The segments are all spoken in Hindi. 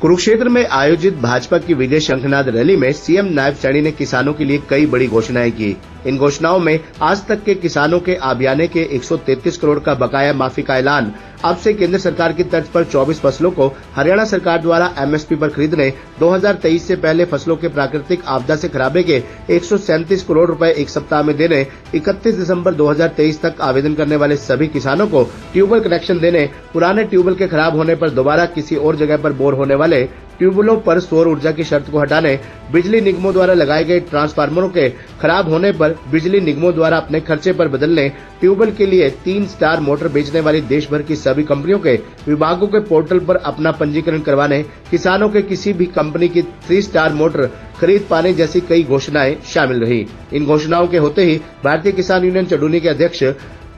कुरुक्षेत्र में आयोजित भाजपा की विजय शंखनाद रैली में सीएम नायब सैनी ने किसानों के लिए कई बड़ी घोषणाएं की। इन घोषणाओं में आज तक के किसानों के आबियाने के 133 करोड़ का बकाया माफी का ऐलान, अब से केंद्र सरकार की तर्ज पर 24 फसलों को हरियाणा सरकार द्वारा एमएसपी पर खरीदने, 2023 से पहले फसलों के प्राकृतिक आपदा से खराबे के 137 करोड़ रुपए एक सप्ताह में देने, 31 दिसंबर 2023 तक आवेदन करने वाले सभी किसानों को ट्यूबवेल कनेक्शन देने, पुराने ट्यूबवेल के खराब होने पर दोबारा किसी और जगह पर बोर होने वाले ट्यूबवेलों पर सौर ऊर्जा की शर्त को हटाने, बिजली निगमों द्वारा लगाए गए ट्रांसफार्मरों के खराब होने पर बिजली निगमों द्वारा अपने खर्चे पर बदलने, ट्यूबवेल के लिए 3 स्टार मोटर बेचने वाली देश भर की सभी कंपनियों के विभागों के पोर्टल पर अपना पंजीकरण करवाने, किसानों के किसी भी कंपनी की 3 स्टार मोटर खरीद पाने जैसी कई घोषणाएं शामिल रही। इन घोषणाओं के होते ही भारतीय किसान यूनियन चंडूनी के अध्यक्ष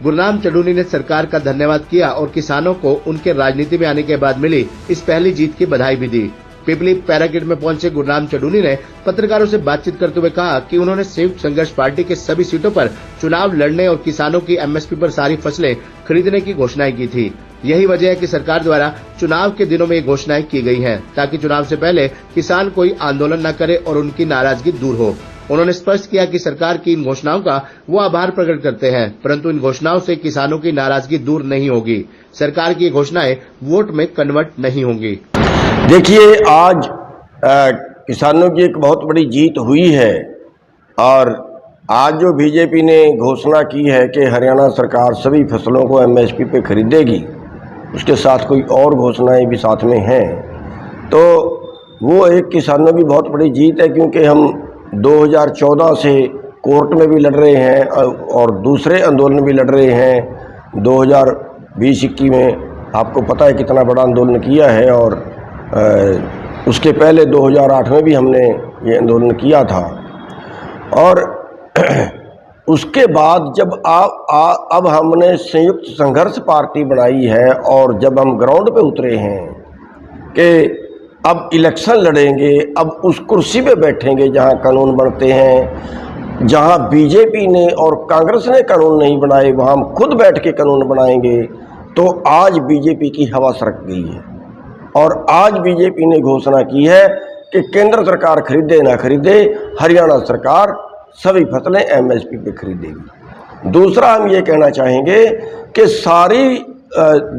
गुरनाम चंडूनी ने सरकार का धन्यवाद किया और किसानों को उनके राजनीति में आने के बाद मिली इस पहली जीत की बधाई भी दी। पिपली पैरागेट में पहुंचे गुरनाम चंडूनी ने पत्रकारों से बातचीत करते हुए कहा कि उन्होंने संयुक्त संघर्ष पार्टी के सभी सीटों पर चुनाव लड़ने और किसानों की एमएसपी पर सारी फसलें खरीदने की घोषणाएं की थी। यही वजह है कि सरकार द्वारा चुनाव के दिनों में ये घोषणाएं की गई हैं, ताकि चुनाव से पहले किसान कोई आंदोलन न करे और उनकी नाराजगी दूर हो। उन्होंने स्पष्ट किया कि सरकार की इन घोषणाओं का वो आभार प्रकट करते हैं, परंतु इन घोषणाओं से किसानों की नाराजगी दूर नहीं होगी। सरकार की घोषणाएं वोट में कन्वर्ट नहीं होंगी। देखिए, आज किसानों की एक बहुत बड़ी जीत हुई है और आज जो बीजेपी ने घोषणा की है कि हरियाणा सरकार सभी फसलों को एमएसपी पे खरीदेगी, उसके साथ कोई और घोषणाएं भी साथ में हैं, तो वो एक किसानों की बहुत बड़ी जीत है, क्योंकि हम 2014 से कोर्ट में भी लड़ रहे हैं और दूसरे आंदोलन भी लड़ रहे हैं। 2020-21 में आपको पता है कितना बड़ा आंदोलन किया है और उसके पहले 2008 में भी हमने ये आंदोलन किया था। और उसके बाद जब अब हमने संयुक्त संघर्ष पार्टी बनाई है और जब हम ग्राउंड पे उतरे हैं कि अब इलेक्शन लड़ेंगे, अब उस कुर्सी पे बैठेंगे जहां कानून बनते हैं, जहां बीजेपी ने और कांग्रेस ने कानून नहीं बनाए वहां हम खुद बैठ के कानून बनाएंगे, तो आज बीजेपी की हवा सरक गई है। और आज बीजेपी ने घोषणा की है कि केंद्र सरकार खरीदे ना खरीदे, हरियाणा सरकार सभी फसलें एमएसपी पे खरीदेगी। दूसरा, हम ये कहना चाहेंगे कि सारी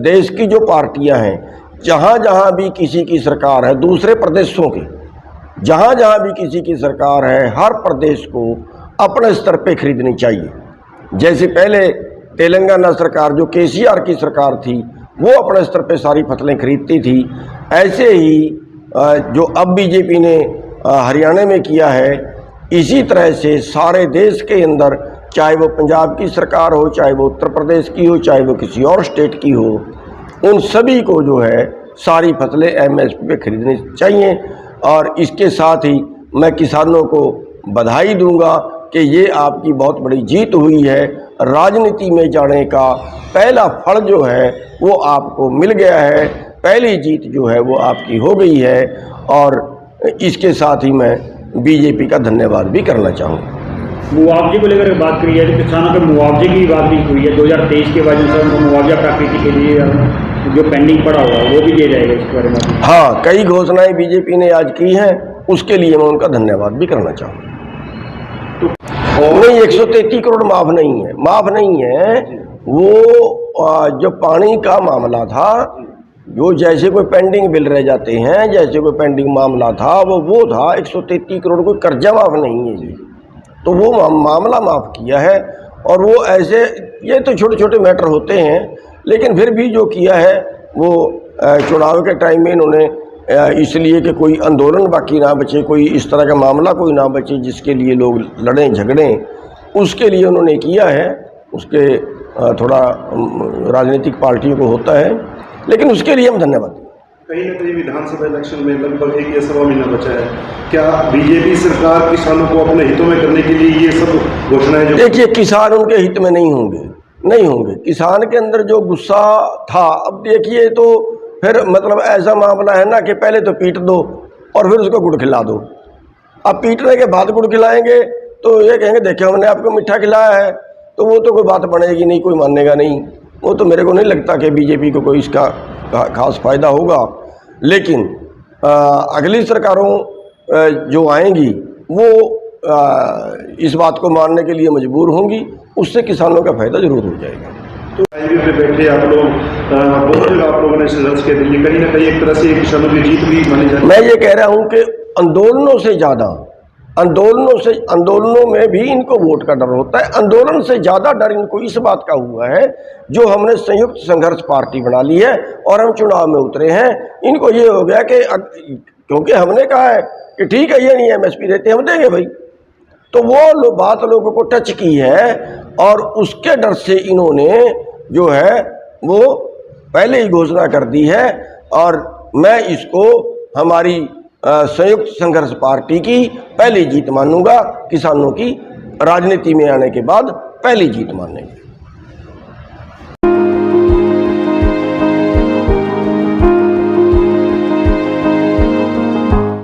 देश की जो पार्टियां हैं, जहां जहां भी किसी की सरकार है, दूसरे प्रदेशों की जहां जहां भी किसी की सरकार है, हर प्रदेश को अपने स्तर पे खरीदनी चाहिए। जैसे पहले तेलंगाना सरकार जो केसीआर की सरकार थी, वो अपने स्तर पे सारी फसलें खरीदती थी, ऐसे ही जो अब बीजेपी ने हरियाणा में किया है, इसी तरह से सारे देश के अंदर, चाहे वो पंजाब की सरकार हो, चाहे वो उत्तर प्रदेश की हो, चाहे वो किसी और स्टेट की हो, उन सभी को जो है सारी फसलें एमएसपी पे खरीदनी चाहिए। और इसके साथ ही मैं किसानों को बधाई दूंगा कि ये आपकी बहुत बड़ी जीत हुई है। राजनीति में जाने का पहला फल जो है वो आपको मिल गया है, पहली जीत जो है वो आपकी हो गई है। और इसके साथ ही मैं बीजेपी का धन्यवाद भी करना चाहूँगा। मुआवजे को लेकर बात करी है तो किसानों के मुआवजे की बात भी हुई है। 2023 के बाद उनको मुआवजा प्राकृतिक के लिए जो पेंडिंग पड़ा हुआ वो भी दिया जाएगा, इसके बारे में? हाँ, कई घोषणाएं बीजेपी ने आज की हैं, उसके लिए मैं उनका धन्यवाद भी करना चाहूँगा। नहीं, 133 करोड़ माफ नहीं है। वो जो पानी का मामला था, जो जैसे कोई पेंडिंग बिल रह जाते हैं, जैसे कोई पेंडिंग मामला था, वो था 133 करोड़। कोई कर्जा माफ नहीं है जी, तो वो मामला माफ किया है। और वो ऐसे, ये तो छोटे छोटे मैटर होते हैं, लेकिन फिर भी जो किया है वो चुनाव के टाइम में इन्होंने इसलिए कि कोई आंदोलन बाकी ना बचे, कोई इस तरह का मामला कोई ना बचे जिसके लिए लोग लड़ें झगड़ें, उसके लिए उन्होंने किया है। उसके थोड़ा राजनीतिक पार्टियों को होता है, लेकिन उसके लिए हम धन्यवाद दें। कहीं ना कहीं विधानसभा इलेक्शन में लगभग 1 या सवा महीना बचा है, क्या बीजेपी सरकार किसानों को अपने हितों में करने के लिए ये सब घोषणाएं जो? देखिए, किसान उनके हित में नहीं होंगे। किसान के अंदर जो गुस्सा था, अब देखिए तो फिर मतलब ऐसा मामला है ना कि पहले तो पीट दो और फिर उसको गुड़ खिला दो। अब पीटने के बाद गुड़ खिलाएंगे तो ये कहेंगे देखिए हमने आपको मीठा खिलाया है, तो वो तो कोई बात बनेगी नहीं, कोई मानेगा नहीं। वो तो मेरे को नहीं लगता कि बीजेपी को कोई इसका खास फायदा होगा। लेकिन अगली सरकारों जो आएंगी वो इस बात को मानने के लिए मजबूर होंगी, उससे किसानों का फायदा जरूर हो जाएगा। तो हाईवे पे बैठे आप लोग बहुत जगह आप लोगों ने संघर्ष के लिए कहीं ना कहीं एक तरह से किसानों की जीत भी मानी जाती है। मैं ये कह रहा हूं कि आंदोलनों में भी इनको वोट का डर होता है। आंदोलन से ज़्यादा डर इनको इस बात का हुआ है जो हमने संयुक्त संघर्ष पार्टी बना ली है और हम चुनाव में उतरे हैं। इनको ये हो गया कि क्योंकि हमने कहा है कि ठीक है ये नहीं MSP देते, हम देंगे भाई, तो वो बात लोगों को टच की है और उसके डर से इन्होंने जो है वो पहले ही घोषणा कर दी है। और मैं इसको हमारी संयुक्त संघर्ष पार्टी की पहली जीत मानूंगा, किसानों की राजनीति में आने के बाद पहली जीत मानेंगे।